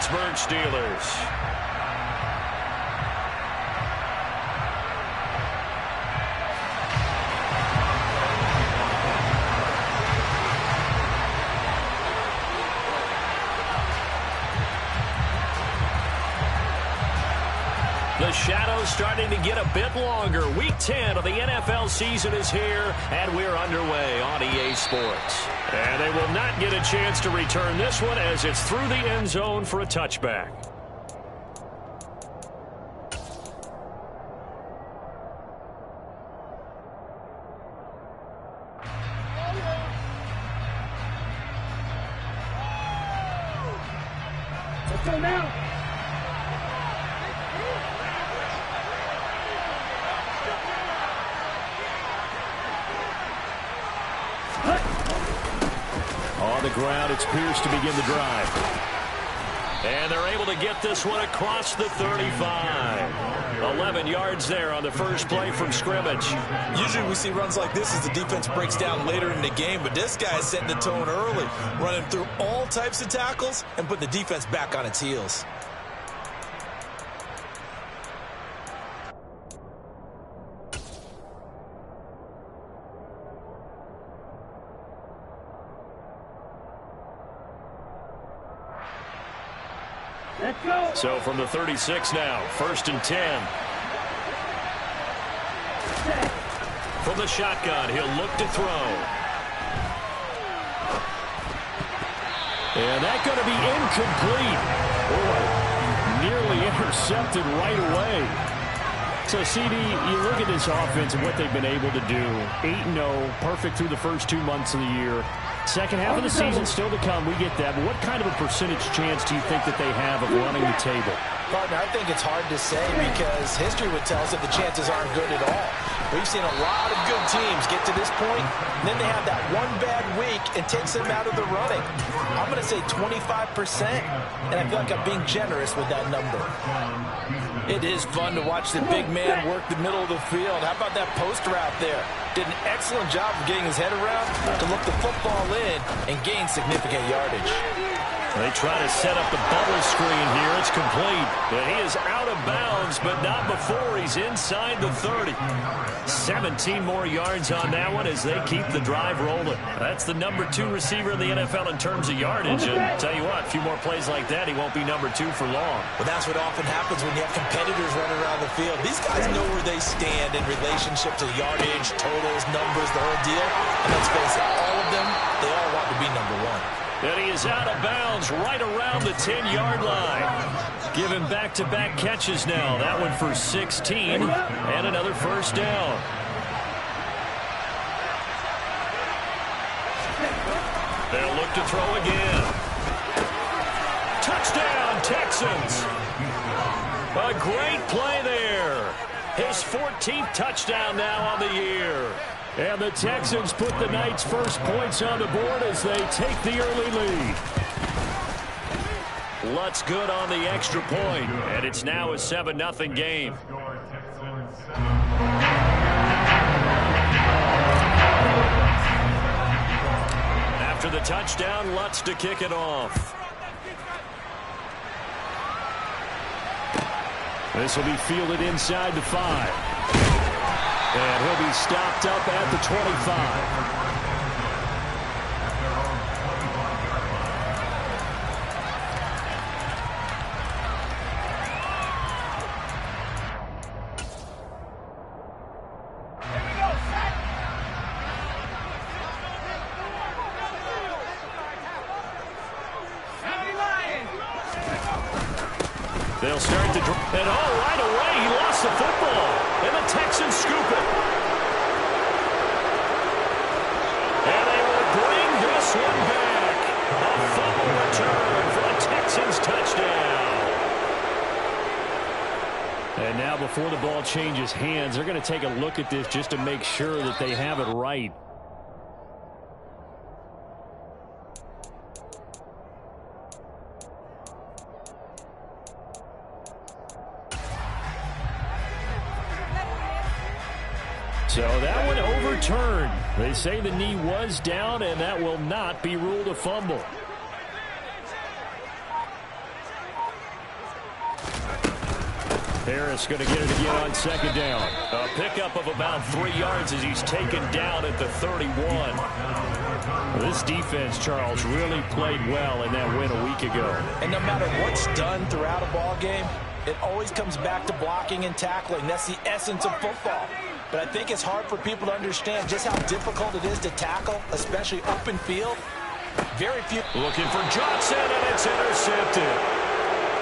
Pittsburgh Steelers. The shadow's starting to get a bit longer. Week 10 of the NFL season is here, and we're underway on EA Sports. And they will not get a chance to return this one as it's through the end zone for a touchback. Let's go now. On the ground, it's Pierce to begin the drive. And they're able to get this one across the 35. 11 yards there on the first play from scrimmage. Usually we see runs like this as the defense breaks down later in the game, but this guy's setting the tone early, running through all types of tackles and putting the defense back on its heels. Let's go. So from the 36 now, 1st and 10. From the shotgun, he'll look to throw. And that's going to be incomplete. Boy, nearly intercepted right away. So, CD, you look at this offense and what they've been able to do. 8-0, perfect through the first 2 months of the year. Second half of the season still to come. We get that. But what kind of a percentage chance do you think that they have of running the table? Partner, I think it's hard to say because history would tell us that the chances aren't good at all. We've seen a lot of good teams get to this point, and then they have that one bad week and takes them out of the running. I'm going to say 25%, and I feel like I'm being generous with that number. It is fun to watch the big man work the middle of the field. How about that post route there? Did an excellent job of getting his head around to look the football in and gain significant yardage. They try to set up the bubble screen here. It's complete. And he is out of bounds, but not before he's inside the 30. 17 more yards on that one as they keep the drive rolling. That's the number 2 receiver in the NFL in terms of yardage. And tell you what, a few more plays like that, he won't be number 2 for long. Well, that's what often happens when you have competitors running around the field. These guys know where they stand in relationship to yardage, totals, numbers, the whole deal. And let's face it, all of them, they all want to be number 1. And he is out of bounds right around the 10-yard line. Given back-to-back catches now. That one for 16 and another first down. They'll look to throw again. Touchdown, Texans. A great play there. His 14th touchdown now on the year. And the Texans put the Knights' first points on the board as they take the early lead. Lutz good on the extra point, and it's now a 7-0 game. After the touchdown, Lutz to kick it off. This will be fielded inside the 5. And he'll be stopped up at the 25. They'll start to draw. And right away, he lost the football. And the Texans scoop it. And they will bring this one back. A fumble return for the Texans touchdown. And now before the ball changes hands, they're going to take a look at this just to make sure that they have it right. So that one overturned. They say the knee was down, and that will not be ruled a fumble. Harris going to get it again on second down. A pickup of about 3 yards as he's taken down at the 31. This defense, Charles, really played well in that win a week ago. And no matter what's done throughout a ball game, it always comes back to blocking and tackling. That's the essence of football. But I think it's hard for people to understand just how difficult it is to tackle, especially open field. Very few. Looking for Johnson, and it's intercepted.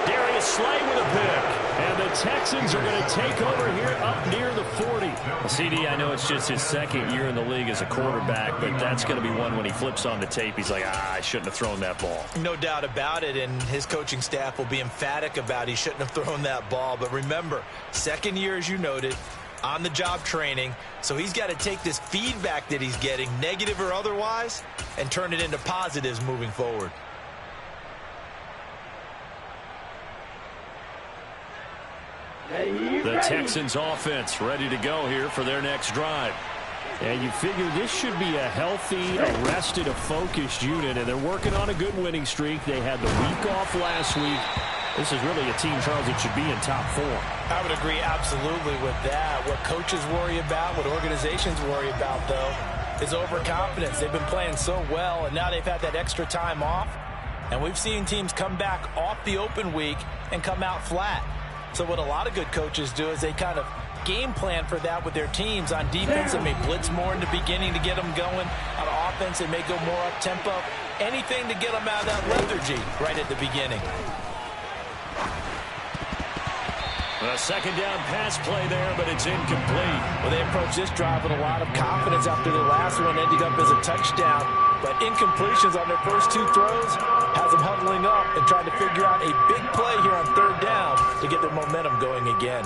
Darius Slay with a pick. And the Texans are going to take over here up near the 40. Well, CD, I know it's just his second year in the league as a quarterback, but that's going to be one when he flips on the tape. He's like, I shouldn't have thrown that ball. No doubt about it, and his coaching staff will be emphatic about he shouldn't have thrown that ball. But remember, second year, as you noted, on-the-job training, so he's got to take this feedback that he's getting, negative or otherwise, and turn it into positives moving forward. The Texans offense ready to go here for their next drive. And you figure this should be a healthy, arrested, a focused unit, and they're working on a good winning streak. They had the week off last week. This is really a team, Charles, that should be in top 4. I would agree absolutely with that. What coaches worry about, what organizations worry about, though, is overconfidence. They've been playing so well, and now they've had that extra time off. And we've seen teams come back off the open week and come out flat. So what a lot of good coaches do is they kind of game plan for that with their teams. On defense, they may blitz more in the beginning to get them going. On offense, they may go more up-tempo. Anything to get them out of that lethargy right at the beginning. A second down pass play there, but it's incomplete. Well, they approached this drive with a lot of confidence after the last one ending up as a touchdown. But incompletions on their first 2 throws has them huddling up and trying to figure out a big play here on third down to get their momentum going again.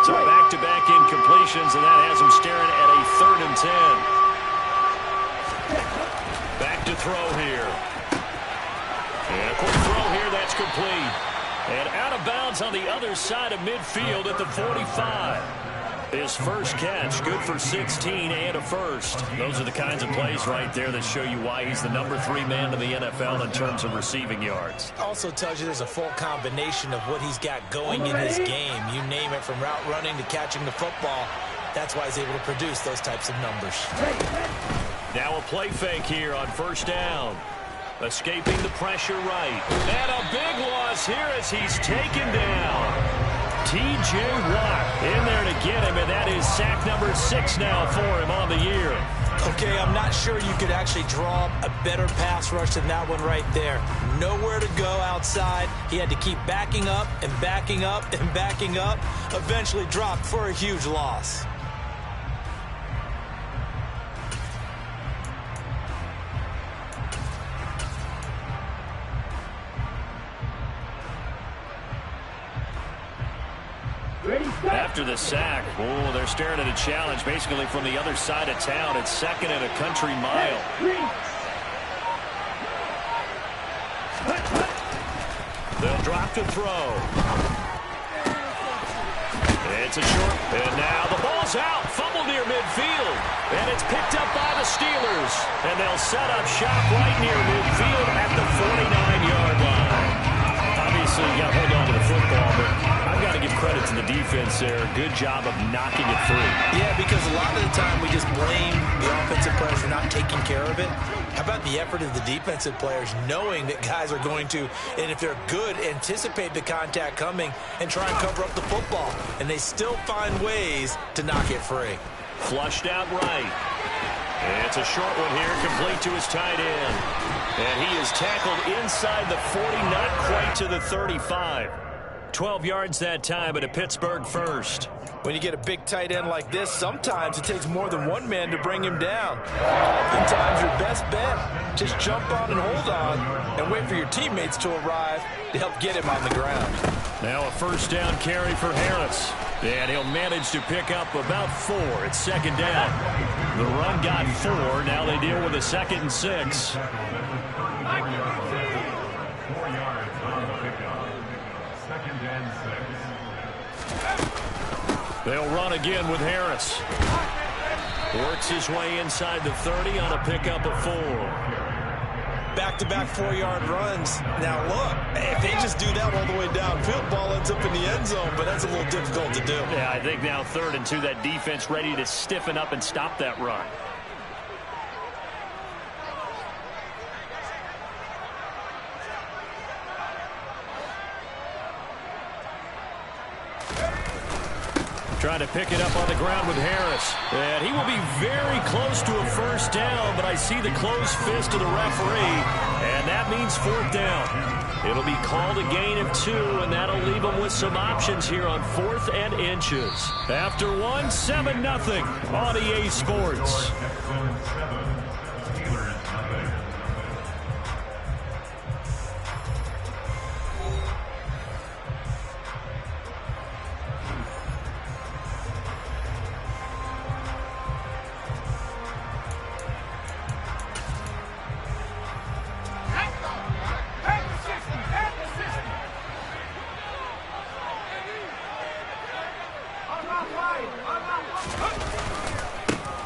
So back-to-back incompletions, and that has them staring at a 3rd and 10. Back to throw here. And a quick throw here, that's complete. And out of bounds on the other side of midfield at the 45. His first catch, good for 16 and a first. Those are the kinds of plays right there that show you why he's the number 3 man in the NFL in terms of receiving yards. Also tells you there's a full combination of what he's got going in his game. You name it, from route running to catching the football. That's why he's able to produce those types of numbers. Now a play fake here on first down. Escaping the pressure right. And a big loss here as he's taken down. T.J. Watt in there to get him, and that is sack number 6 now for him on the year. Okay, I'm not sure you could actually draw up a better pass rush than that one right there. Nowhere to go outside. He had to keep backing up and backing up and backing up. Eventually dropped for a huge loss. After the sack, oh, they're staring at a challenge basically from the other side of town. It's 2nd and a country mile. They'll drop to throw. It's a short, and now the ball's out. Fumble near midfield, and it's picked up by the Steelers. And they'll set up shop right near midfield at the 49-yard line. Obviously, you got to hold on to the football, but I've got to give credit to the defense there. Good job of knocking it free. Yeah, because a lot of the time we just blame the offensive players for not taking care of it. How about the effort of the defensive players knowing that guys are going to, and if they're good, anticipate the contact coming and try and cover up the football. And they still find ways to knock it free. Flushed out right. And it's a short one here, complete to his tight end. And he is tackled inside the 40, not quite to the 35. 12 yards that time, but a Pittsburgh first. When you get a big tight end like this, sometimes it takes more than one man to bring him down. Oftentimes, your best bet, just jump on and hold on and wait for your teammates to arrive to help get him on the ground. Now a first down carry for Harris. And he'll manage to pick up about 4. It's 2nd down. The run got 4. Now they deal with a 2nd and 6. They'll run again with Harris. Works his way inside the 30 on a pickup of 4. Back-to-back 4-yard runs. Now, look, if they just do that all the way downfield, ball ends up in the end zone, but that's a little difficult to do. Yeah, I think now 3rd and 2, that defense ready to stiffen up and stop that run. Trying to pick it up on the ground with Harris. And he will be very close to a first down, but I see the closed fist of the referee, and that means 4th down. It'll be called a gain of 2, and that'll leave them with some options here on 4th and inches. After 7-0 on EA Sports.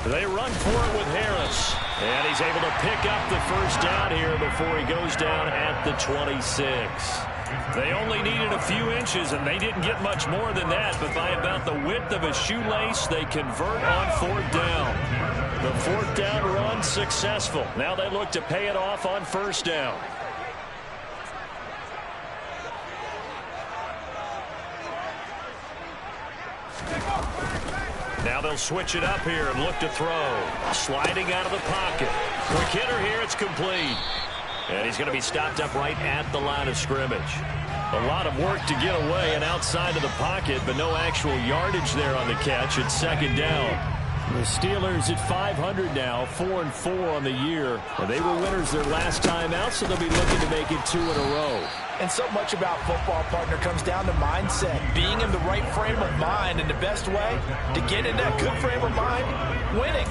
They run for it with Harris. And he's able to pick up the first down here before he goes down at the 26. They only needed a few inches, and they didn't get much more than that. But by about the width of a shoelace, they convert on 4th down. The 4th down run successful. Now they look to pay it off on 1st down. Now they'll switch it up here and look to throw. Sliding out of the pocket. Quick hitter here, it's complete. And he's going to be stopped up right at the line of scrimmage. A lot of work to get away and outside of the pocket, but no actual yardage there on the catch. It's 2nd down. The Steelers at 500 now, 4-4 on the year. And they were winners their last time out, so they'll be looking to make it 2 in a row. And so much about football, partner, comes down to mindset. Being in the right frame of mind, and the best way to get in that good frame of mind, winning.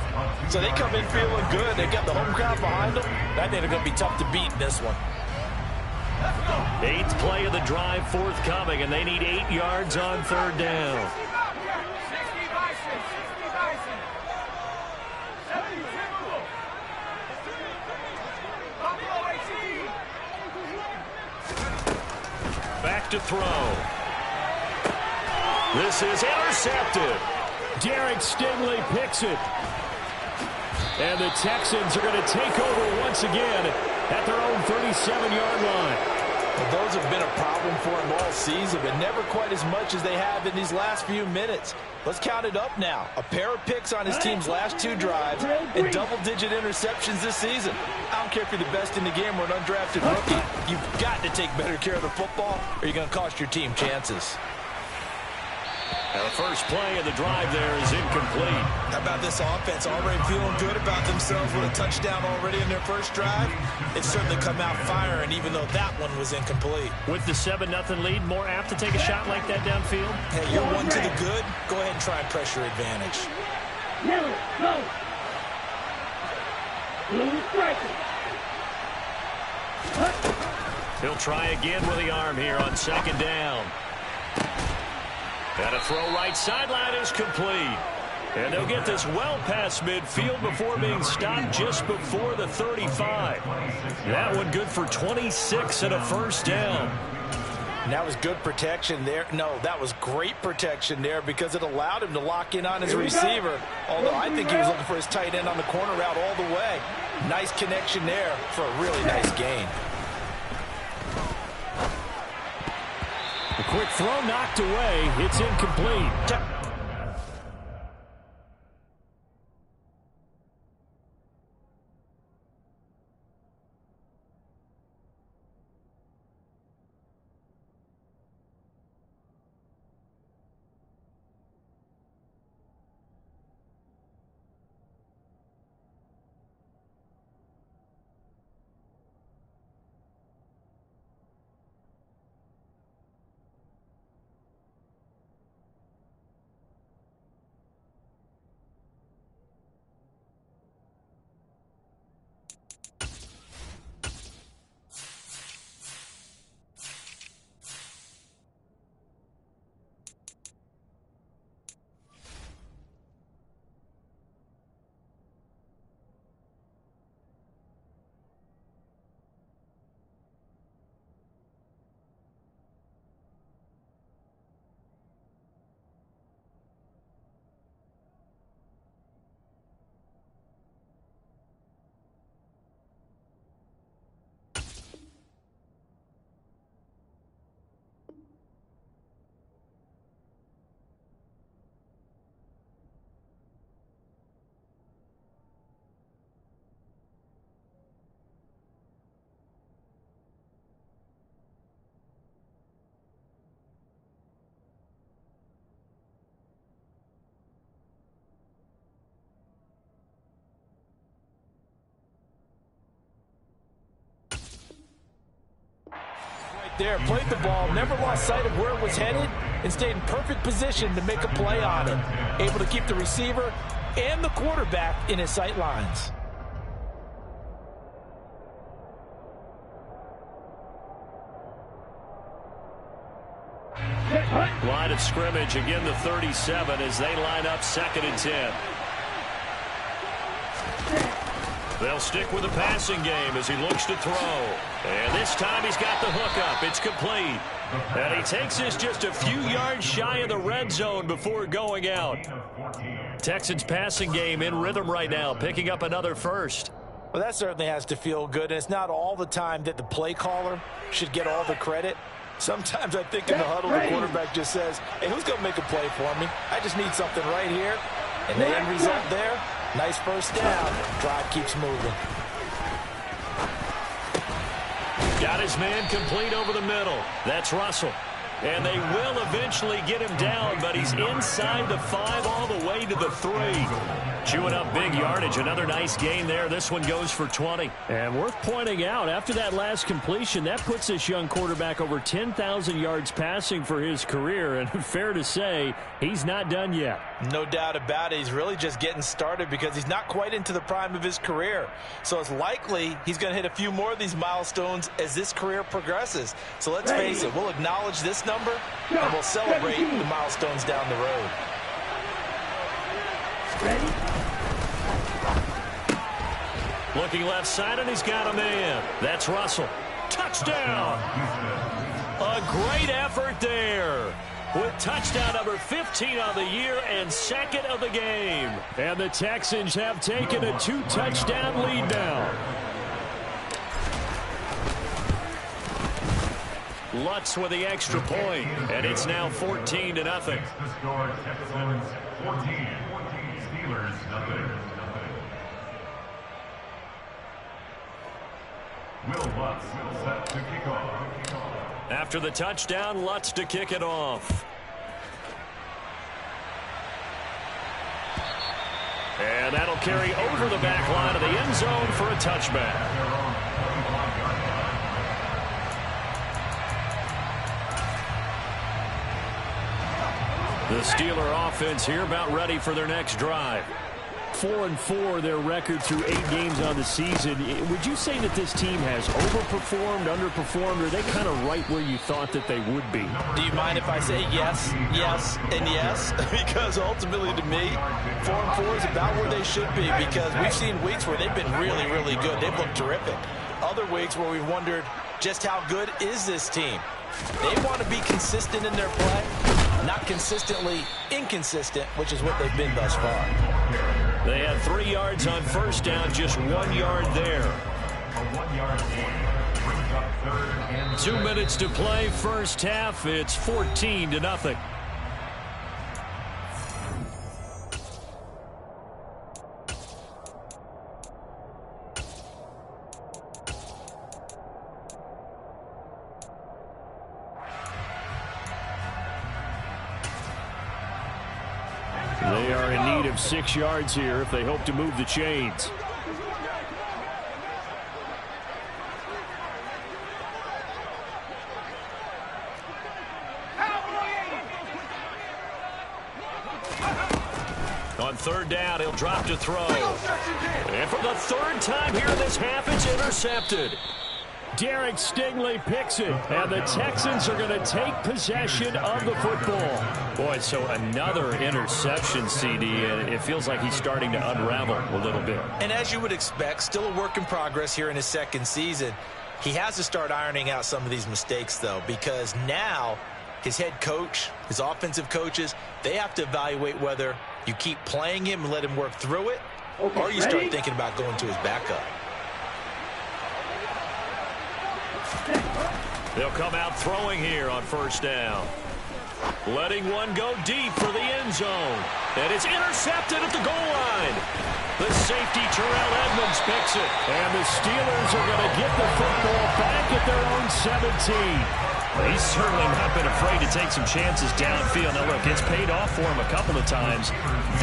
So they come in feeling good. They got the home crowd behind them. I think they're going to be tough to beat in this one. 8th play of the drive forthcoming, and they need 8 yards on 3rd down. Back to throw. This is intercepted. Derek Stingley picks it. And the Texans are going to take over once again at their own 37-yard line. Well, those have been a problem for him all season, but never quite as much as they have in these last few minutes. Let's count it up now. A pair of picks on his team's last 2 drives and double-digit interceptions this season. I don't care if you're the best in the game or an undrafted rookie. You've got to take better care of the football or you're going to cost your team chances. Now the first play of the drive there is incomplete. How about this offense already feeling good about themselves with a touchdown already in their first drive? It's certainly come out firing, even though that one was incomplete. With the 7-0 lead, more apt to take a shot like that downfield? Hey, you're one to the good. Go ahead and try and pressure advantage. Miller, go. Blue striker. He'll try again with the arm here on 2nd down. And a throw right sideline is complete. And they'll get this well past midfield before being stopped just before the 35. That one good for 26 and a first down. And that was good protection there. No, that was great protection there because it allowed him to lock in on his receiver. Although I think he was looking for his tight end on the corner route all the way. Nice connection there for a really nice gain. A quick throw knocked away. It's incomplete. right there. Played the ball, never lost sight of where it was headed, and stayed in perfect position to make a play on it. Able to keep the receiver and the quarterback in his sight lines. Line of scrimmage, again the 37 as they line up 2nd and 10. They'll stick with the passing game as he looks to throw. And this time he's got the hook up. It's complete. And he takes this just a few yards shy of the red zone before going out. Texans passing game in rhythm right now, picking up another first. Well, that certainly has to feel good, and it's not all the time that the play caller should get all the credit. Sometimes I think in the huddle, the quarterback just says, hey, who's going to make a play for me? I just need something right here. And the end result there, nice first down. Drive keeps moving. Got his man complete over the middle. That's Russell. And they will eventually get him down, but he's inside the 5 all the way to the 3. Chewing up big yardage. Another nice gain there. This one goes for 20. And worth pointing out, after that last completion, that puts this young quarterback over 10,000 yards passing for his career. And fair to say, he's not done yet. No doubt about it. He's really just getting started because he's not quite into the prime of his career. So it's likely he's going to hit a few more of these milestones as this career progresses. So let's face it, we'll acknowledge this number and we'll celebrate the milestones down the road. Looking left side, and he's got a man. That's Russell. Touchdown! A great effort there, with touchdown number 15 on the year and 2nd of the game. And the Texans have taken a 2-touchdown lead now. Lutz with the extra point, and it's now 14-0. Texans 14, Steelers nothing. Will Lutz set to kick off. After the touchdown, Lutz to kick it off. And that'll carry over the back line of the end zone for a touchback. The Steeler offense here about ready for their next drive. 4-4 their record through 8 games on the season. Would you say that this team has overperformed, underperformed, or are they kind of right where you thought that they would be? Do you mind if I say yes, yes, and yes? Because ultimately to me, 4-4 is about where they should be, because we've seen weeks where they've been really, really good. They've looked terrific. Other weeks where we've wondered just how good is this team. They want to be consistent in their play, not consistently inconsistent, which is what they've been thus far. They had 3 yards on first down, just 1 yard there. 2 minutes to play, first half. It's 14-0. They are in need of 6 yards here if they hope to move the chains. On third down, he'll drop to throw. And for the 3rd time here in this half, it's intercepted. Derek Stingley picks it, and the Texans are going to take possession of the football. Boy, so another interception, CD, and it feels like he's starting to unravel a little bit. And as you would expect, still a work in progress here in his 2nd season. He has to start ironing out some of these mistakes, though, because now his head coach, his offensive coaches, they have to evaluate whether you keep playing him and let him work through it, or you start thinking about going to his backup. They'll come out throwing here on first down. Letting one go deep for the end zone. And it's intercepted at the goal line. The safety, Terrell Edmonds, picks it. And the Steelers are going to get the football back at their own 17. He's certainly not been afraid to take some chances downfield. Now, look, it's paid off for him a couple of times.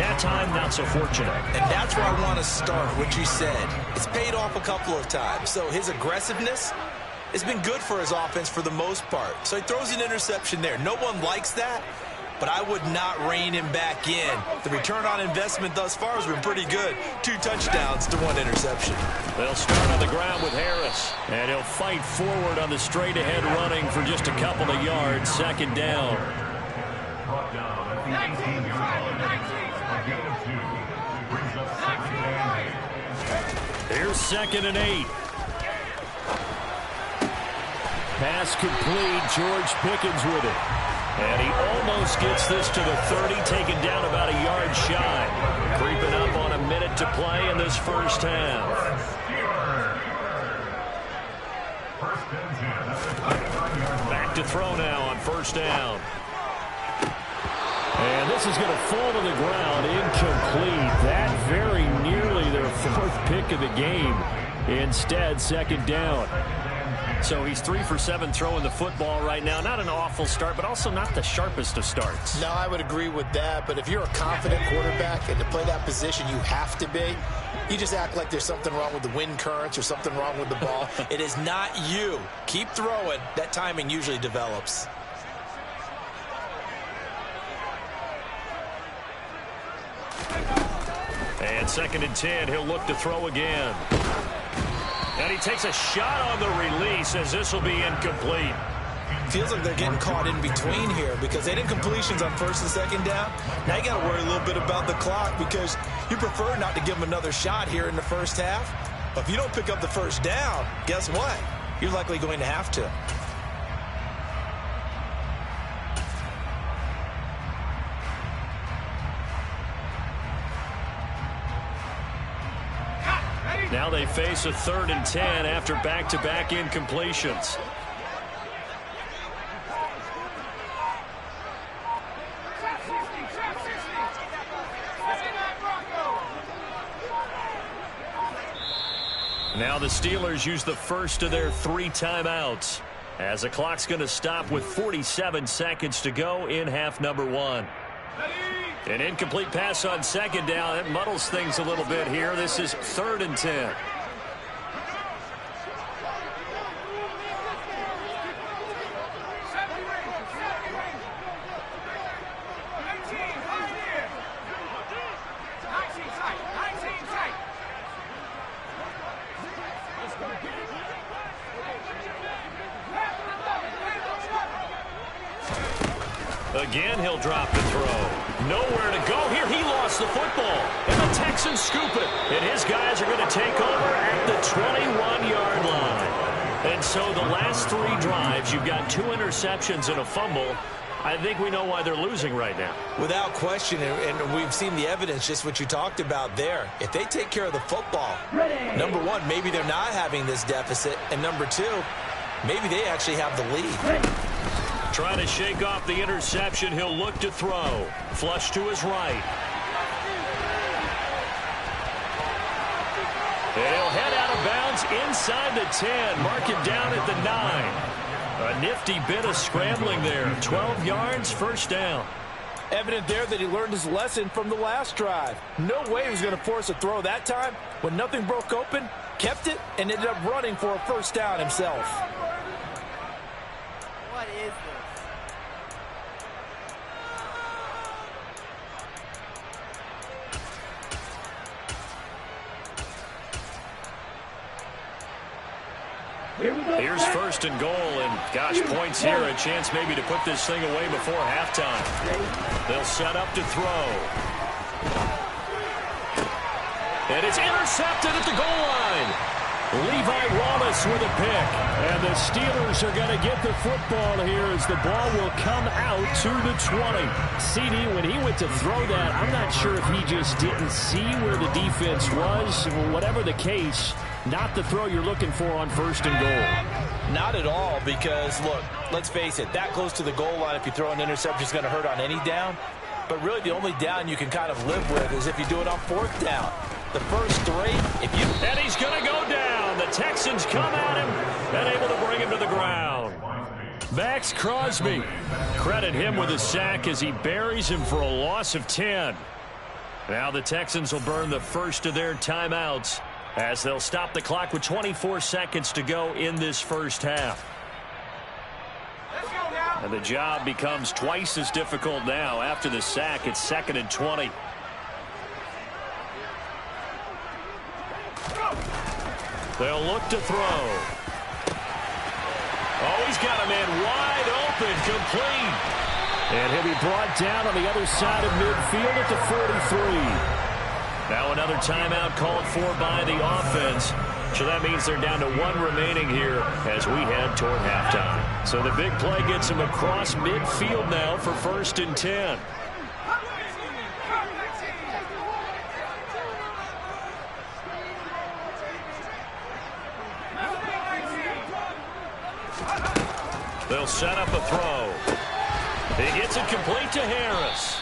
That time, not so fortunate. And that's where I want to start, what you said. It's paid off a couple of times. So his aggressiveness has been good for his offense for the most part. So he throws an interception there. No one likes that, but I would not rein him back in. The return on investment thus far has been pretty good. 2 touchdowns to 1 interception. They'll start on the ground with Harris, and he'll fight forward on the straight-ahead running for just a couple of yards. Second down. Brought down at the 18-yard line. A gain of 2. Brings up second and 8. Here's 2nd and 8. Pass complete. George Pickens with it. And he almost gets this to the 30, taken down about a yard shy. Creeping up on a minute to play in this first half. Back to throw now on first down. And this is going to fall to the ground, incomplete. That very nearly their 4th pick of the game. Instead, second down. So he's 3 for 7 throwing the football right now. Not an awful start, but also not the sharpest of starts. No, I would agree with that. But if you're a confident quarterback and to play that position you have to be, you just act like there's something wrong with the wind currents or something wrong with the ball. It is not you. Keep throwing. That timing usually develops. And 2nd and 10, he'll look to throw again. And he takes a shot on the release as this will be incomplete. Feels like they're getting caught in between here because they didn't completions on 1st and 2nd down. Now you got to worry a little bit about the clock because you prefer not to give them another shot here in the first half. But if you don't pick up the first down, guess what? You're likely going to have to. Now they face a 3rd and 10 after back-to-back incompletions. Now the Steelers use the first of their 3 timeouts as the clock's going to stop with 47 seconds to go in half number 1. An incomplete pass on 2nd down. It muddles things a little bit here. This is 3rd and 10. Again, he'll drop the throw. Nowhere to go here. He lost the football. And the Texans scoop it. And his guys are going to take over at the 21-yard line. And so the last 3 drives, you've got 2 interceptions and a fumble. I think we know why they're losing right now. Without question, and we've seen the evidence, just what you talked about there. If they take care of the football, number 1, maybe they're not having this deficit. And number 2, maybe they actually have the lead. Trying to shake off the interception. He'll look to throw. Flush to his right. He'll head out of bounds inside the 10. Mark it down at the 9. A nifty bit of scrambling there. 12 yards, first down. Evident there that he learned his lesson from the last drive. No way he was going to force a throw that time. When nothing broke open, kept it, and ended up running for a first down himself. What is this? Here's 1st and goal, and gosh, points here, a chance maybe to put this thing away before halftime. They'll set up to throw. And it's intercepted at the goal line. Levi Wallace with a pick. And the Steelers are going to get the football here as the ball will come out to the 20. CD, when he went to throw that, I'm not sure if he just didn't see where the defense was. Whatever the case, not the throw you're looking for on 1st and goal. Not at all, because, look, let's face it, that close to the goal line, if you throw an interception, is going to hurt on any down. But really, the only down you can kind of live with is if you do it on 4th down. The first 3, if you... And he's going to go down. The Texans come at him and able to bring him to the ground. Max Crosby. Credit him with a sack as he buries him for a loss of 10. Now the Texans will burn the first of their timeouts as they'll stop the clock with 24 seconds to go in this first half. And the job becomes twice as difficult now. After the sack, it's 2nd and 20. They'll look to throw. Oh, he's got a man wide open, complete. And he'll be brought down on the other side of midfield at the 43. Now another timeout called for by the offense. So that means they're down to 1 remaining here as we head toward halftime. So the big play gets him across midfield now for 1st and 10. They'll set up a throw. He gets it complete to Harris.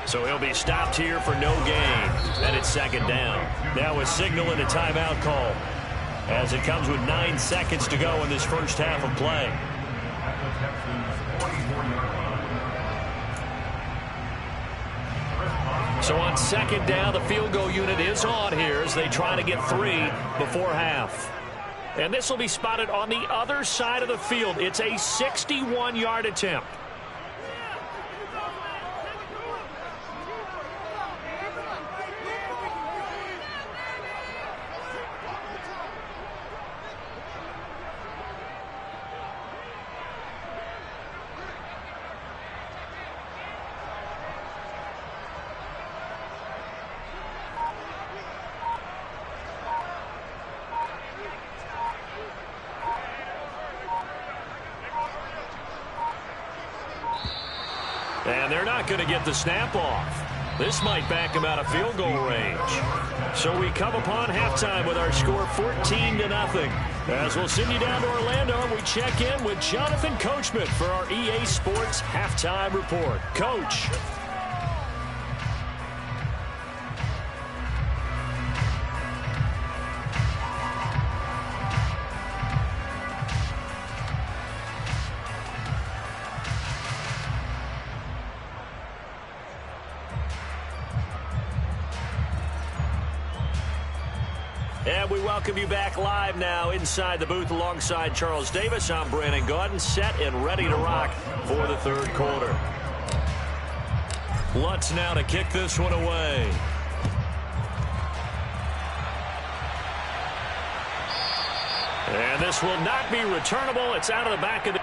So he'll be stopped here for no gain. And it's 2nd down. Now a signal and a timeout call, as it comes with 9 seconds to go in this first half of play. So on 2nd down, the field goal unit is on here as they try to get 3 before half. And this will be spotted on the other side of the field. It's a 61-yard attempt. And they're not going to get the snap off. This might back him out of field goal range. So we come upon halftime with our score 14-0. As we'll send you down to Orlando, we check in with Jonathan Coachman for our EA Sports Halftime Report. Coach. And we welcome you back live now inside the booth alongside Charles Davis. I'm Brandon Gaudin, set and ready to rock for the 3rd quarter. Lutz now to kick this one away. And this will not be returnable. It's out of the back of the...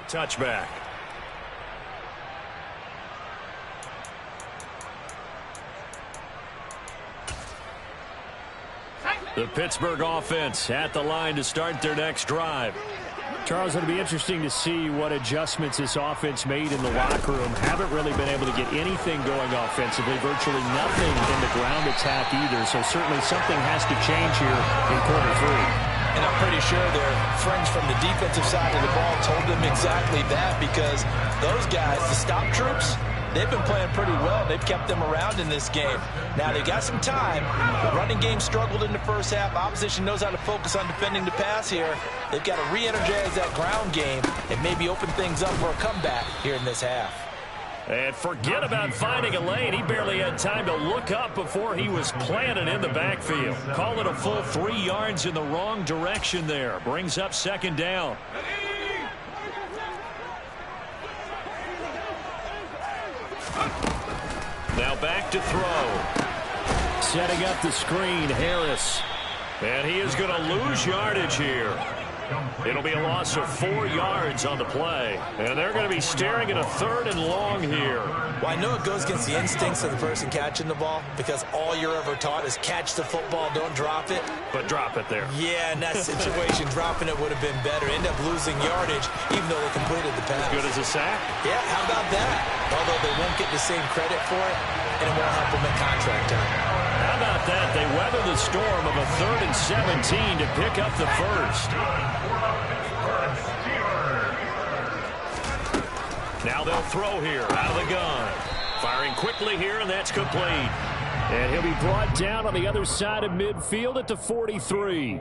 Touchback. The Pittsburgh offense at the line to start their next drive. Charles, it'll be interesting to see what adjustments this offense made in the locker room. Haven't really been able to get anything going offensively, virtually nothing in the ground attack either, so certainly something has to change here in quarter 3. And I'm pretty sure their friends from the defensive side of the ball told them exactly that, because those guys, the stop troops, they've been playing pretty well. They've kept them around in this game. Now, they got some time. The running game struggled in the first half. Opposition knows how to focus on defending the pass here. They've got to re-energize that ground game and maybe open things up for a comeback here in this half. And forget about finding a lane. He barely had time to look up before he was planted in the backfield. Call it a full 3 yards in the wrong direction there. Brings up second down. Now back to throw. Setting up the screen, Harris. And he is going to lose yardage here. It'll be a loss of 4 yards on the play. And they're going to be staring at a 3rd and long here. Well, I know it goes against the instincts of the person catching the ball, because all you're ever taught is catch the football, don't drop it. But drop it there. Yeah, in that situation, dropping it would have been better. End up losing yardage, even though they completed the pass. As good as a sack? Yeah, how about that? Although they won't get the same credit for it, and it won't help them at contract time. How about that? They weather the storm of a 3rd and 17 to pick up the first. Now they'll throw here out of the gun. Firing quickly here, and that's complete. And he'll be brought down on the other side of midfield at the 43.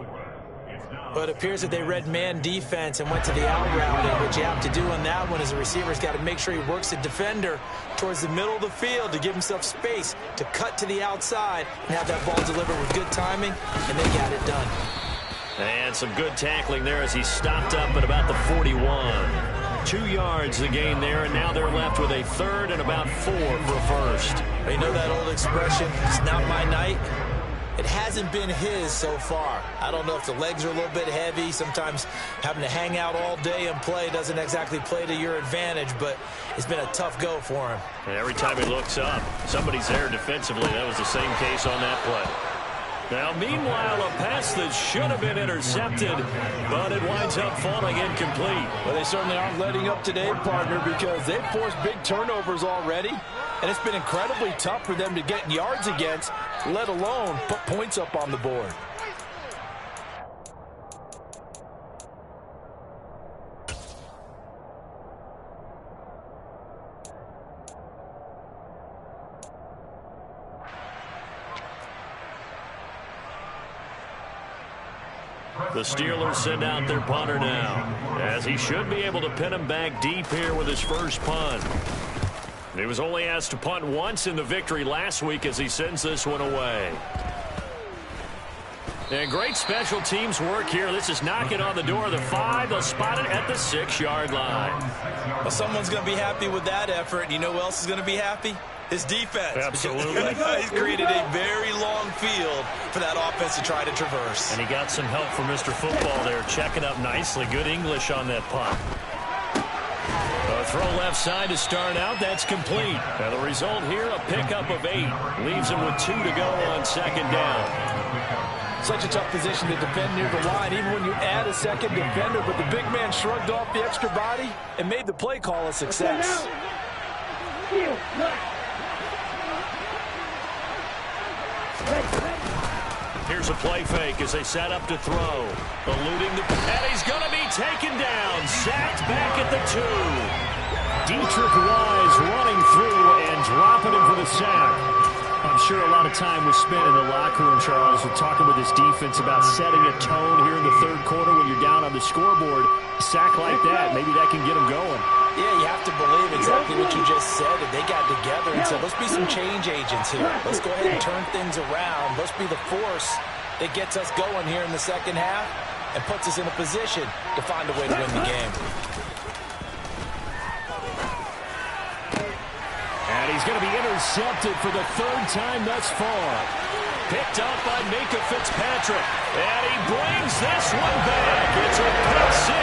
But it appears that they read man defense and went to the out route. And what you have to do on that one is the receiver's got to make sure he works the defender towards the middle of the field to give himself space to cut to the outside and have that ball delivered with good timing, and they got it done. And some good tackling there as he stopped up at about the 41. 2 yards the gain there, and now they're left with a 3rd and about 4 for a first. You know that old expression, it's not my night? It hasn't been his so far. I don't know if the legs are a little bit heavy. Sometimes having to hang out all day and play doesn't exactly play to your advantage, but it's been a tough go for him. And every time he looks up, somebody's there defensively. That was the same case on that play. Now, meanwhile, a pass that should have been intercepted, but it winds up falling incomplete. Well, they certainly aren't letting up today, partner, because they've forced big turnovers already, and it's been incredibly tough for them to get yards against, let alone put points up on the board. The Steelers send out their punter now, as he should be able to pin him back deep here with his first punt. He was only asked to punt once in the victory last week as he sends this one away. And great special teams work here. This is knocking on the door of the 5. They'll spot it at the 6-yard line. Well, someone's going to be happy with that effort. You know who else is going to be happy? His defense. Absolutely. He's created a very long field for that offense to try to traverse. And he got some help from Mr. Football there, checking up nicely. Good English on that punt. A throw left side to start out. That's complete. And the result here, a pickup of 8. Leaves him with 2 to go on second down. Such a tough position to defend near the line, even when you add a second defender. But the big man shrugged off the extra body and made the play call a success. Here's a play fake as they set up to throw. Eluding the... And he's going to be taken down. Sacked back at the 2. Dietrich Wise running through and dropping him for the sack. I'm sure a lot of time was spent in the locker room, Charles, with talking with his defense about setting a tone here in the third quarter when you're down on the scoreboard. A sack like that, maybe that can get him going. Yeah, you have to believe exactly what you just said. That they got together and said, let's be some change agents here. Let's go ahead and turn things around. Let's be the force that gets us going here in the second half and puts us in a position to find a way to win the game. And he's going to be intercepted for the 3rd time thus far. Picked up by Minka Fitzpatrick. And he brings this one back. It's a pick 6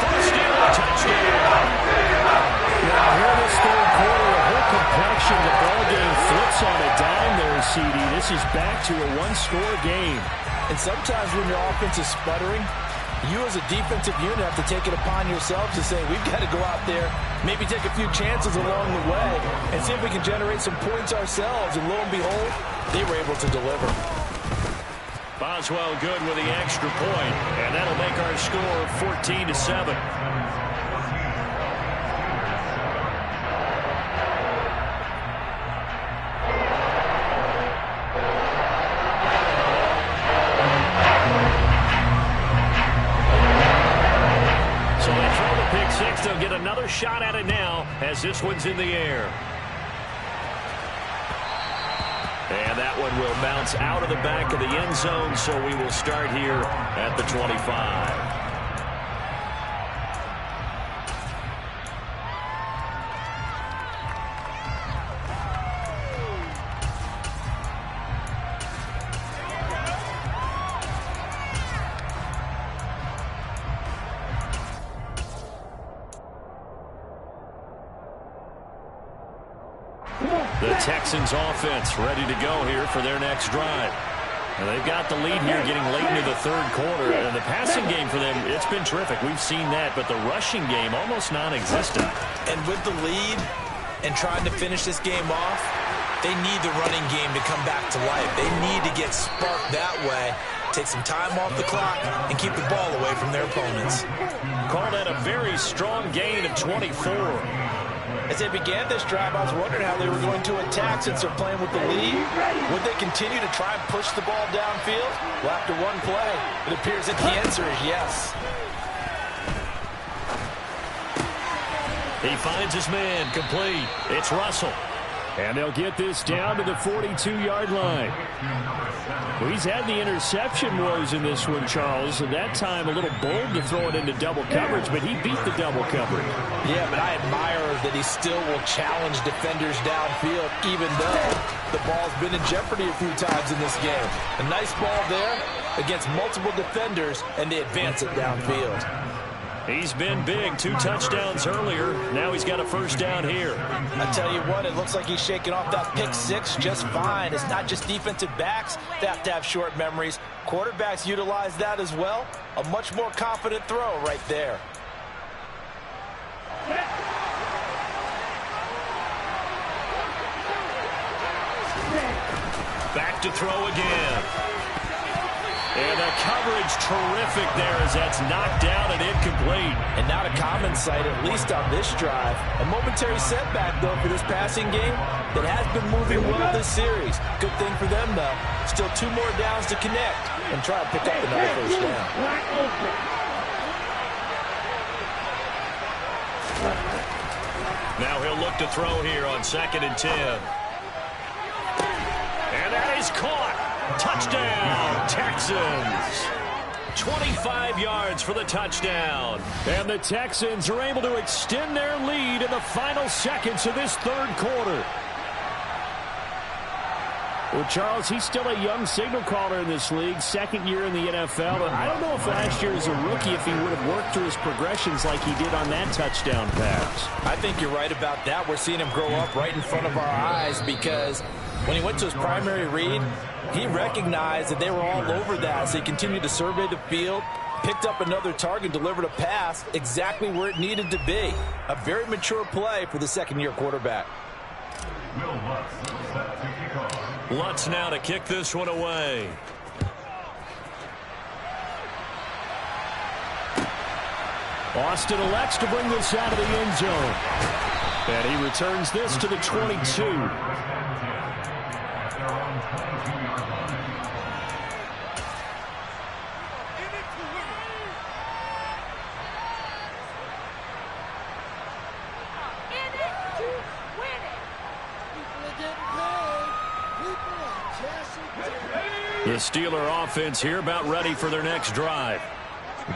for a Steeler touchdown. Now here in this third quarter, the whole complexion of the ball game flips on a dime there, CD. This is back to a 1-score game. And sometimes when your offense is sputtering, you as a defensive unit have to take it upon yourselves to say, we've got to go out there, maybe take a few chances along the way, and see if we can generate some points ourselves. And lo and behold, they were able to deliver. Boswell good with the extra point, and that'll make our score 14-7. So they throw the pick six. They'll get another shot at it now as this one's in the air. And that one will bounce out of the back of the end zone, so we will start here at the 25. The Texans offense ready to go here for their next drive. And they've got the lead here getting late into the third quarter. And the passing game for them, it's been terrific. We've seen that, but the rushing game almost non-existent. And with the lead and trying to finish this game off, they need the running game to come back to life. They need to get sparked that way, take some time off the clock, and keep the ball away from their opponents. Call that a very strong gain of 24. As they began this drive, I was wondering how they were going to attack since they're playing with the lead. Would they continue to try and push the ball downfield? Well, after one play, it appears that the answer is yes. He finds his man, complete. It's Russell. And they'll get this down to the 42-yard line. Well, he's had the interception woes in this one, Charles, and that time a little bold to throw it into double coverage, but he beat the double coverage. Yeah, but I admire that he still will challenge defenders downfield, even though the ball's been in jeopardy a few times in this game. A nice ball there against multiple defenders, and they advance it downfield. He's been big. 2 touchdowns earlier. Now he's got a first down here. I tell you what, it looks like he's shaking off that pick six just fine. It's not just defensive backs that have to have short memories. Quarterbacks utilize that as well. A much more confident throw right there. Back to throw again. And the coverage terrific there as that's knocked down and incomplete. And not a common sight, at least on this drive. A momentary setback, though, for this passing game that has been moving well this series. Good thing for them, though. Still 2 more downs to connect and try to pick up another first down. Now he'll look to throw here on 2nd and 10. And that is caught. Touchdown, Texans. 25 yards for the touchdown. And the Texans are able to extend their lead in the final seconds of this third quarter. Well, Charles, he's still a young signal caller in this league, 2nd year in the NFL. But I don't know if last year as a rookie if he would have worked through his progressions like he did on that touchdown pass. I think you're right about that. We're seeing him grow up right in front of our eyes because when he went to his primary read, he recognized that they were all over that. So he continued to survey the field, picked up another target, delivered a pass exactly where it needed to be. A very mature play for the 2nd-year quarterback. Lutz now to kick this one away. Austin elects to bring this out of the end zone. And he returns this to the 22. The Steeler offense here about ready for their next drive.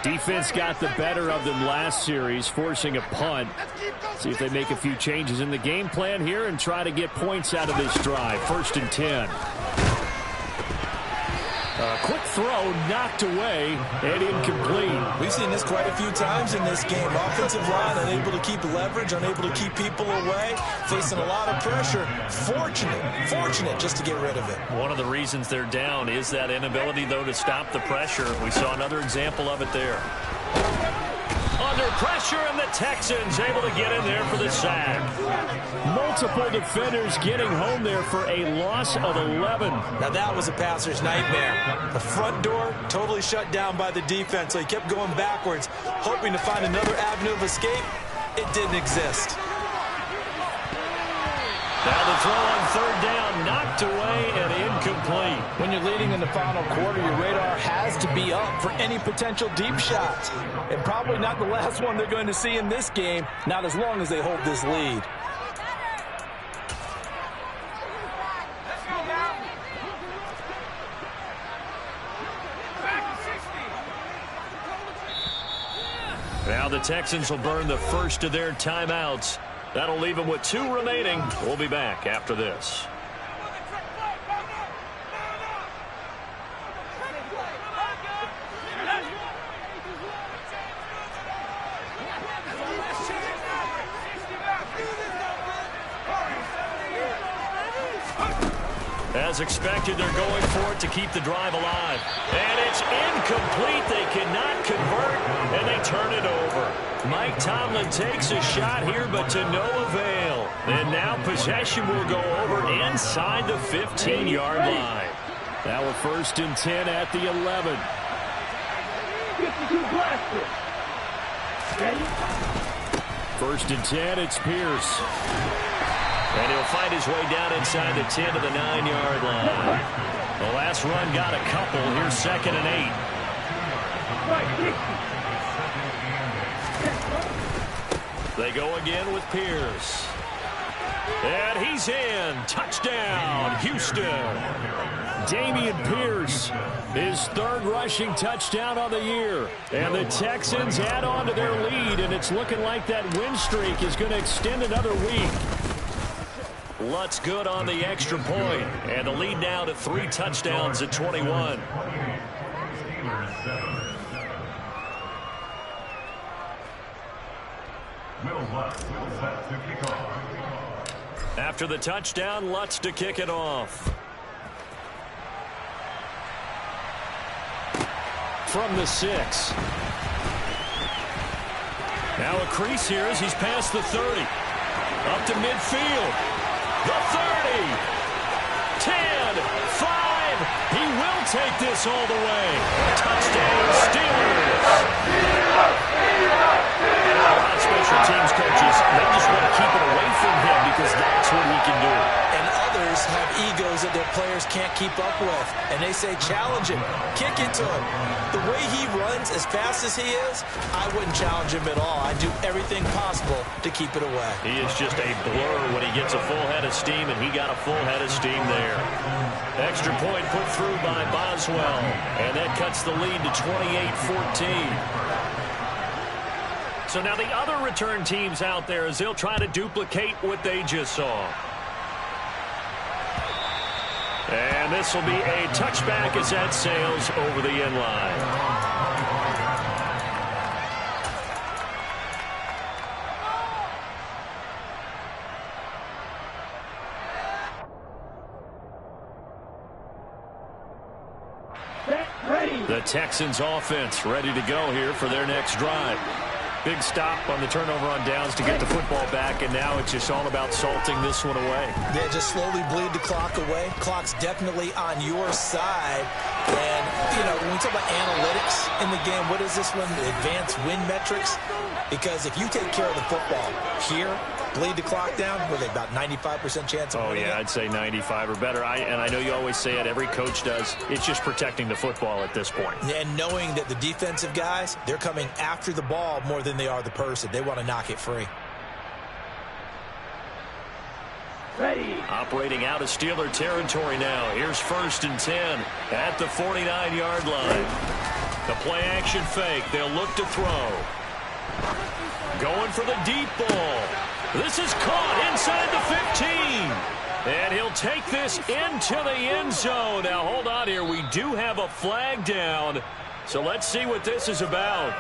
Defense got the better of them last series, forcing a punt. See if they make a few changes in the game plan here and try to get points out of this drive. 1st and 10. A quick throw knocked away and incomplete. We've seen this quite a few times in this game. Offensive line unable to keep leverage, unable to keep people away, facing a lot of pressure. Fortunate just to get rid of it. One of the reasons they're down is that inability, though, to stop the pressure. We saw another example of it there. On under pressure, and the Texans able to get in there for the sack. Multiple defenders getting home there for a loss of 11. Now that was a passer's nightmare. The front door totally shut down by the defense, so he kept going backwards, hoping to find another avenue of escape. It didn't exist. Now the throw on third down, knocked away and incomplete. When you're leading in the final quarter, your radar has to be up for any potential deep shots. And probably not the last one they're going to see in this game, not as long as they hold this lead. Now the Texans will burn the first of their timeouts. That'll leave them with 2 remaining. We'll be back after this. As expected, they're going for it to keep the drive alive. And it's incomplete. They cannot convert, and they turn it over. Mike Tomlin takes a shot here, but to no avail. And now possession will go over inside the 15-yard line. Now we're 1st and 10 at the 11. 52 blaster. Ready? 1st and 10, it's Pierce. And he'll find his way down inside the 10 to the 9-yard line. The last run got a couple. Here's 2nd and 8. They go again with Pierce. And he's in. Touchdown, Houston. Dameon Pierce, his 3rd rushing touchdown on the year. And the Texans add on to their lead, and it's looking like that win streak is going to extend another week. Lutz good on the extra point. And the lead now to 3 touchdowns at 21. After the touchdown, Lutz to kick it off. From the 6. Now a crease here as he's past the 30. Up to midfield. The 30, 10, 5. He will take this all the way. Touchdown, Steelers. And a lot of special teams coaches, they just want to keep it away from him because that's what he can do. And others have egos that their players can't keep up with. And they say, challenge him, kick it to him. The way he runs as fast as he is, I wouldn't challenge him at all. I'd do everything possible to keep it away. He is just a blur when he gets a full head of steam, and he got a full head of steam there. Extra point put through by Boswell, and that cuts the lead to 28-14. So now the other return teams out there as they'll try to duplicate what they just saw. And this will be a touchback as that sails over the end line. The Texans offense ready to go here for their next drive. Big stop on the turnover on downs to get the football back, and now it's just all about salting this one away. Yeah, just slowly bleed the clock away. Clock's definitely on your side. And, you know, when we talk about analytics in the game, what is this one? The advanced win metrics? Because if you take care of the football here, bleed the clock down, were they about 95% chance of winning? Oh, yeah, I'd say 95 or better. And I know you always say it, every coach does. It's just protecting the football at this point. And knowing that the defensive guys, they're coming after the ball more than they are the person. They want to knock it free. Ready. Operating out of Steeler territory now. Here's 1st and 10 at the 49-yard line. The play action fake. They'll look to throw. Going for the deep ball. This is caught inside the 15. And he'll take this into the end zone. Now, hold on here. We do have a flag down. So let's see what this is about.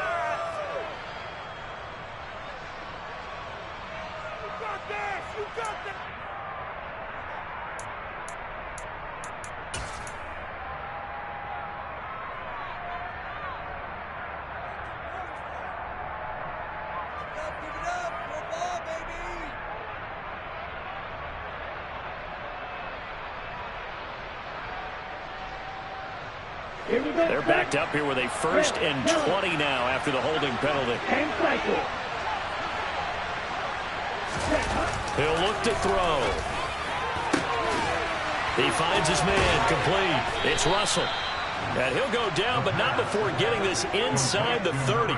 They're backed up here with a 1st and 20 now after the holding penalty. And cycle. He'll look to throw. He finds his man, complete. It's Russell. And he'll go down, but not before getting this inside the 30.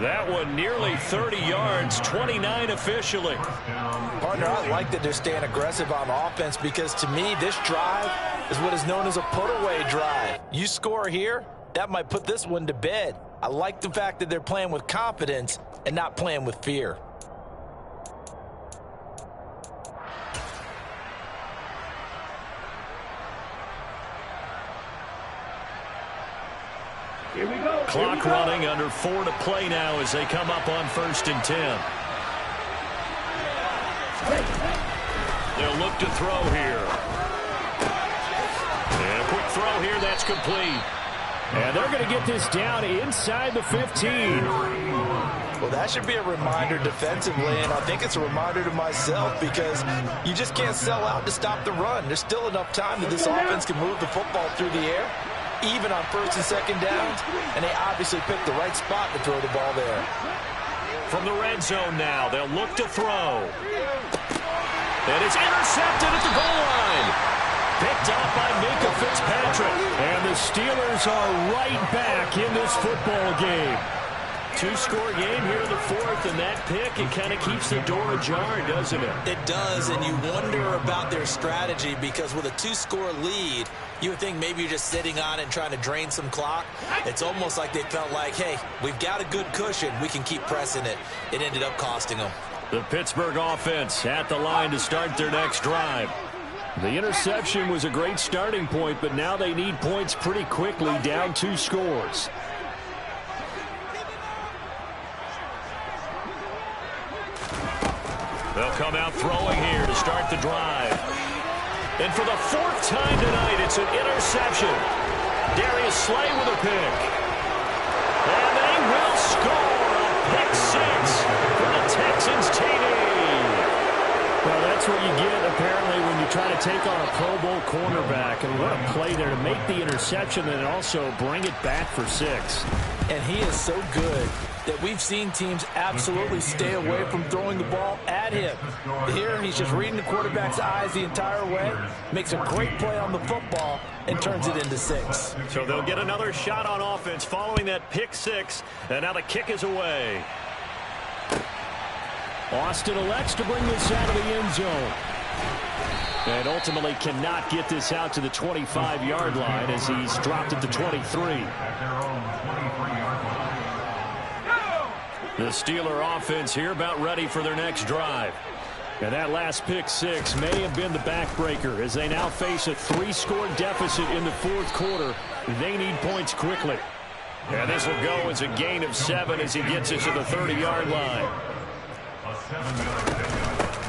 That one nearly 30 yards, 29 officially. Partner, I like that they're staying aggressive on offense because to me, this drive is what is known as a put-away drive. You score here, that might put this one to bed. I like the fact that they're playing with confidence and not playing with fear. Here we go. Clock running, under 4 to play now as they come up on 1st and 10. They'll look to throw here. And a quick throw here, that's complete. And they're going to get this down inside the 15. Well, that should be a reminder defensively, and I think it's a reminder to myself because you just can't sell out to stop the run. There's still enough time that this offense can move the football through the air, even on 1st and 2nd downs, and they obviously picked the right spot to throw the ball there. From the red zone now, they'll look to throw. And it's intercepted at the goal line. Picked up by Minka Fitzpatrick. And the Steelers are right back in this football game. 2-score game here in the 4th, and that pick, it kind of keeps the door ajar, doesn't it? It does, and you wonder about their strategy because with a 2-score lead, you would think maybe you're just sitting on it and trying to drain some clock. It's almost like they felt like, hey, we've got a good cushion. We can keep pressing it. It ended up costing them. The Pittsburgh offense at the line to start their next drive. The interception was a great starting point, but now they need points pretty quickly, down 2 scores. They'll come out throwing here to start the drive. And for the 4th time tonight, it's an interception. Darius Slay with a pick. And they will score a pick 6 for the Texans TD. Well, that's what you get, apparently, when you try to take on a Pro Bowl cornerback. And what a play there to make the interception and also bring it back for 6. And he is so good that we've seen teams absolutely stay away from throwing the ball at him. Here, he's just reading the quarterback's eyes the entire way, makes a great play on the football, and turns it into 6. So they'll get another shot on offense following that pick 6, and now the kick is away. Austin elects to bring this out of the end zone. And ultimately cannot get this out to the 25-yard line as he's dropped at the 23. The Steeler offense here about ready for their next drive. And that last pick 6 may have been the backbreaker as they now face a 3-score deficit in the 4th quarter. They need points quickly. And this will go as a gain of 7 as he gets it to the 30-yard line.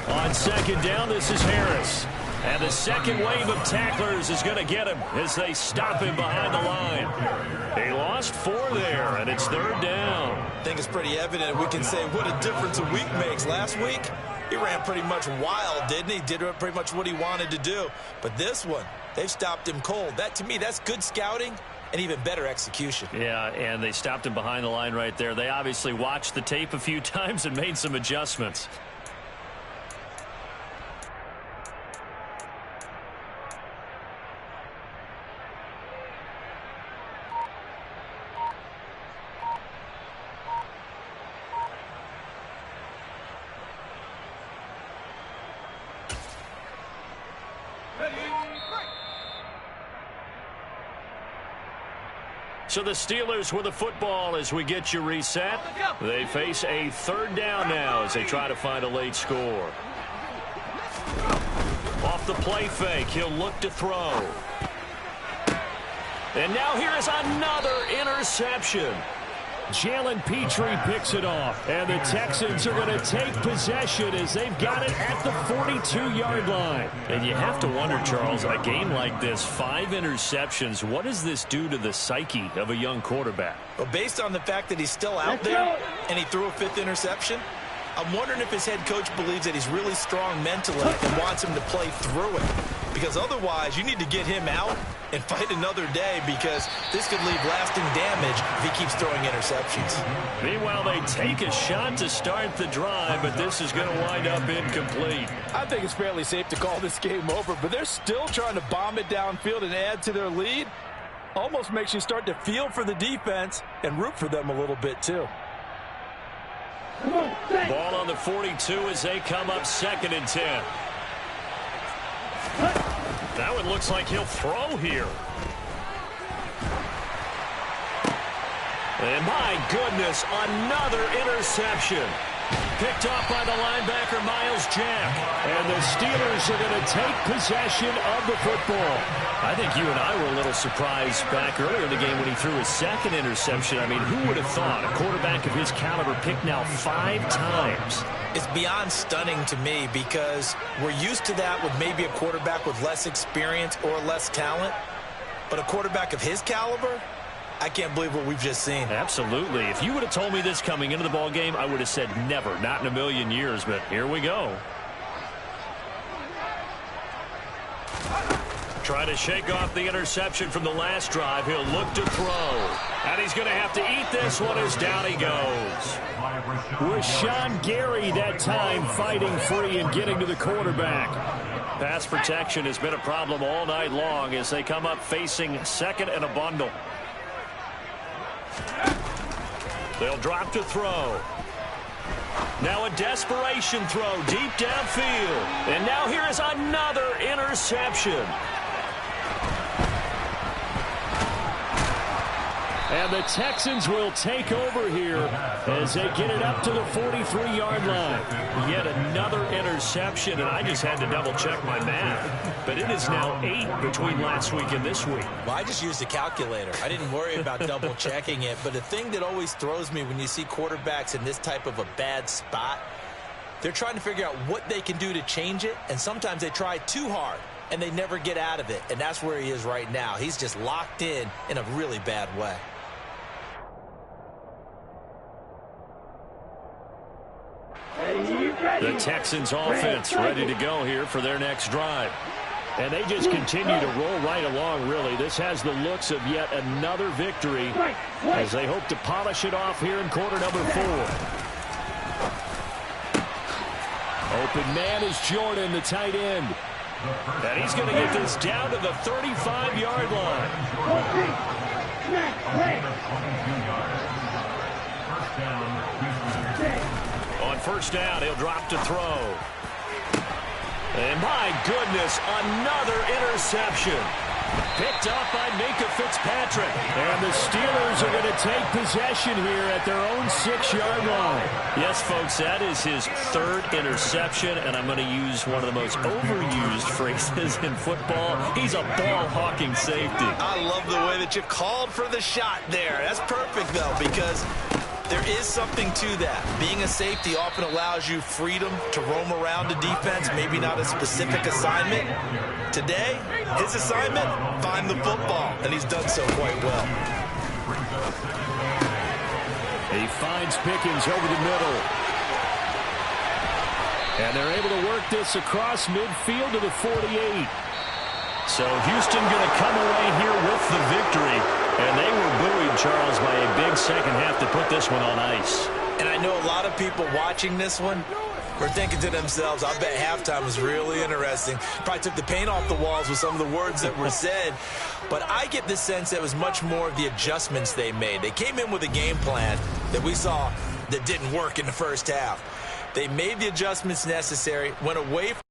On 2nd down, this is Harris. And the second wave of tacklers is going to get him as they stop him behind the line. They lost 4 there, and it's 3rd down. I think it's pretty evident we can say what a difference a week makes. Last week, he ran pretty much wild, didn't he? Did pretty much what he wanted to do. But this one, they've stopped him cold. That, to me, that's good scouting and even better execution. Yeah, and they stopped him behind the line right there. They obviously watched the tape a few times and made some adjustments. So the Steelers with the football as we get you reset. They face a 3rd down now as they try to find a late score. Off the play fake, he'll look to throw. And now here is another interception. Jalen Petrie picks it off, and the Texans are going to take possession as they've got it at the 42-yard line. And you have to wonder, Charles, in a game like this, 5 interceptions, what does this do to the psyche of a young quarterback? Well, based on the fact that he's still out there and he threw a 5th interception, I'm wondering if his head coach believes that he's really strong mentally and wants him to play through it. because otherwise you need to get him out and fight another day, because this could leave lasting damage if he keeps throwing interceptions. Meanwhile, they take a shot to start the drive, but this is going to wind up incomplete. I think it's fairly safe to call this game over, but they're still trying to bomb it downfield and add to their lead. Almost makes you start to feel for the defense and root for them a little bit too. Ball on the 42 as they come up 2nd and 10. That one looks like he'll throw here. And my goodness, another interception. Picked off by the linebacker, Miles Jack. And the Steelers are going to take possession of the football. I think you and I were a little surprised back earlier in the game when he threw his 2nd interception. I mean, who would have thought a quarterback of his caliber picked now 5 times? It's beyond stunning to me, because we're used to that with maybe a quarterback with less experience or less talent. But a quarterback of his caliber, I can't believe what we've just seen. Absolutely. If you would have told me this coming into the ball game, I would have said never, not in a million years. But here we go. Trying to shake off the interception from the last drive. He'll look to throw. And he's going to have to eat this one as down he goes. Rashawn Gary that time fighting free and getting to the quarterback. Pass protection has been a problem all night long as they come up facing 2nd and a bundle. They'll drop to throw. Now a desperation throw deep downfield. And now here is another interception. And the Texans will take over here as they get it up to the 43-yard line. Yet another interception, and I just had to double-check my math. But it is now 8 between last week and this week. Well, I just used a calculator. I didn't worry about double-checking it. But the thing that always throws me when you see quarterbacks in this type of a bad spot, they're trying to figure out what they can do to change it, and sometimes they try too hard, and they never get out of it. And that's where he is right now. He's just locked in a really bad way. The Texans offense ready to go here for their next drive. And they just continue to roll right along, really. This has the looks of yet another victory as they hope to polish it off here in quarter number 4. Open man is Jordan, the tight end. And he's going to get this down to the 35-yard line. On first down, he'll drop to throw. And my goodness, another interception. Picked up by Minka Fitzpatrick. And the Steelers are going to take possession here at their own 6-yard line. Yes, folks, that is his 3rd interception, and I'm going to use one of the most overused phrases in football. He's a ball-hawking safety. I love the way that you called for the shot there. That's perfect, though, because there is something to that. Being a safety often allows you freedom to roam around the defense, maybe not a specific assignment. Today, his assignment, find the football, and he's done so quite well. He finds Pickens over the middle. And they're able to work this across midfield to the 48. So Houston going to come away here with the victory. And they were buoyed, Charles, by a big second half to put this one on ice. And I know a lot of people watching this one were thinking to themselves, I bet halftime was really interesting. Probably took the paint off the walls with some of the words that were said. But I get the sense that it was much more of the adjustments they made. They came in with a game plan that we saw that didn't work in the first half. They made the adjustments necessary, went away from